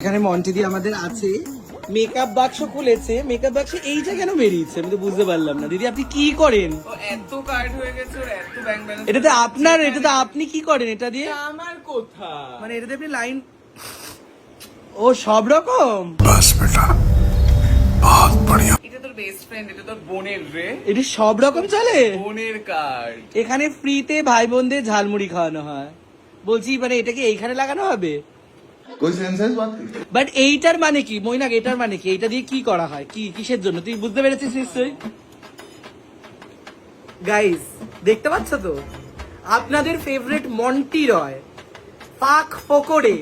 এখানে মন্টিদি আমাদের আছে, মেকআপ বাক্স খুলেছে। মেকআপ বাক্স এইটা কেন বেরিয়েছে আমি তো বুঝতে পারলাম না। দিদি আপনি কি করেন? এত কার্ড হয়ে গেছে ওর, এত ব্যাংক ব্যালেন্স। এটাতে আপনার, এটাতে আপনি কি করেন এটা দিয়ে? আমার কথা মানে এটাতে আপনি লাইন, ও সব রকম। बस बेटा बहुत बढ़िया। এটা তোর বেস্ট ফ্রেন্ড, এটা তোর বোনের রে, এটা সব রকম চলে বোনের কার্ড। এখানে। ফ্রিতে ভাই বোনদের ঝালমুড়ি খাওয়ানো হয়। বলছি মানে এটা কি এইখানে লাগানো হবে? कोई सेंसेस बात বাট এইটার মানে কি মৈনাক? এটার মানে কি? এটা দিয়ে কি করা হয়? কি কিসের জন্য তুই বুঝতে পেরেছিস নিশ্চয়ই? গাইস দেখতে পাচ্ছ তো, আপনাদের ফেভারিট মন্টি রয় পাক পকোড়ে।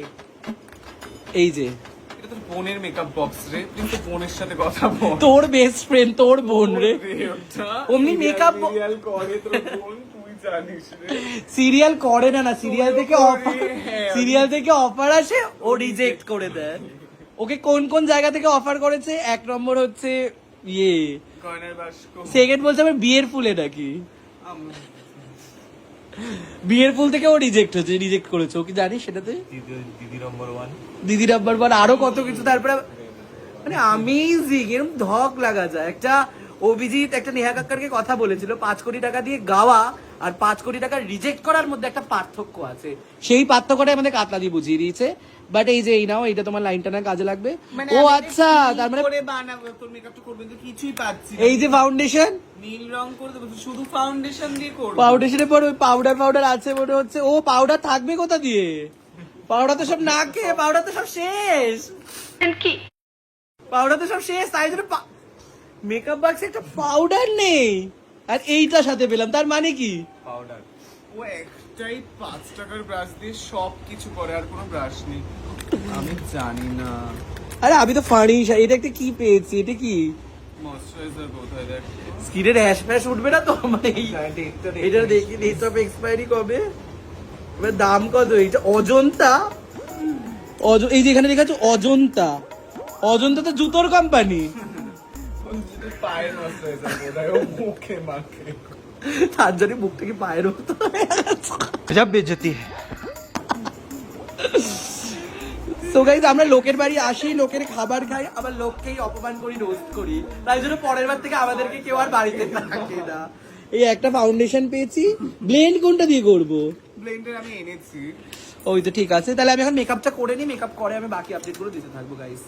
এই যে এটা তোর বোনের মেকআপ বক্স রে, কিন্তু বোনের সাথে কথা বল। তোর বেস্ট ফ্রেন্ড, তোর বোন রে। অমনি makeup রিয়াল করে তোর বোন, তুই জানিস রে। সিরিয়াল করে না, সিরিয়াল থেকে অফার, হ্যাঁ। সিরিয়াল থেকে অফার আসে ও রিজেক্ট করে দেয়। ওকে কোন কোন জায়গা থেকে অফার করেছে? এক নম্বর হচ্ছে ইয়ে কয়নার বাস্ক। সেকেন্ড বলছে আমার বিয়ের ফুলে নাকি, বিয়ের ফুল থেকে ও রিজেক্ট হয়েছে, রিজেক্ট করেছে। ও কি জানিস সেটাতে? দিদি নম্বর 1। দিদি নাম্বার ওয়ান, আরো কত কিছু। তারপরে মানে আমেজিং, এরকম ধক লাগা যায়। একটা অভিজিৎ একটা নেহা কাক্কারকে কথা বলেছিল 5 কোটি টাকা দিয়ে গাওয়া আর 5 কোটি টাকা রিজেক্ট করার মধ্যে একটা পার্থক্য আছে। সেই পার্থক্যটাই আমাদের কাতলা দিয়ে বুঝিয়ে দিয়েছে। বাট এই যে এই নাও, এটা তোমার লাইনটা না কাজে লাগবে। ও আচ্ছা, তার মানে করে বানাবো তোর মেকআপটা করবেন তো কিছুই পাচ্ছি না। এই যে ফাউন্ডেশন, নীল রং করে দেবো, শুধু ফাউন্ডেশন দিয়ে করব। ফাউন্ডেশনের পর ওই পাউডার আছে মনে হচ্ছে। ও পাউডার থাকবে কোথা দিয়ে? পাউডার তো সব নাকে, পাউডার তো সব শেষ, পাউডার তো সব শেষ। তাই জন্য মেকআপ বাক্সে একটা পাউডার নেই, আর এইটা সাথে পেলাম। তার মানে কি? পাউডার। ও একটাই 5 টাকার ব্রাশ দিয়ে সব কিছু করে, আর কোনো ব্রাশ নেই। আমি জানি না। আরে আমি তো ফানি। এটা একটা কি পেয়েছি? এটা কি ময়শ্চারাইজার কোথায় দেখ। স্কিনের র্যাশ ফ্যাশ উঠবে না তো? মানে এটা দেখি ডেট অফ এক্সপায়ারি কবে, এবার দাম কত? এটা অজন্তা, এই যে এখানে লেখা আছে অজন্তা। অজন্তা তো জুতোর কোম্পানি। পায়ের ময়শ্চারাইজার কোথায়, ও মুখে মাখে। তার জন্য মুখ থেকে পায়ের মতো সব বেজতি। সো গাইস, আমরা লোকের বাড়ি আসি, লোকের খাবার খাই, আবার লোককেই অপমান করি, রোস্ট করি। তাই জন্য পরের বার থেকে আমাদেরকে কেউ আর বাড়িতে থাকে না। এই একটা ফাউন্ডেশন পেয়েছি। ব্লেন্ড কোনটা দিয়ে করবো? ব্লেন্ডার আমি এনেছি। ওই তো ঠিক আছে। তাহলে আমি এখন মেকআপটা করে নিই, মেকআপ করে আমি বাকি আপডেট গুলো দিতে থাকবো গাইস।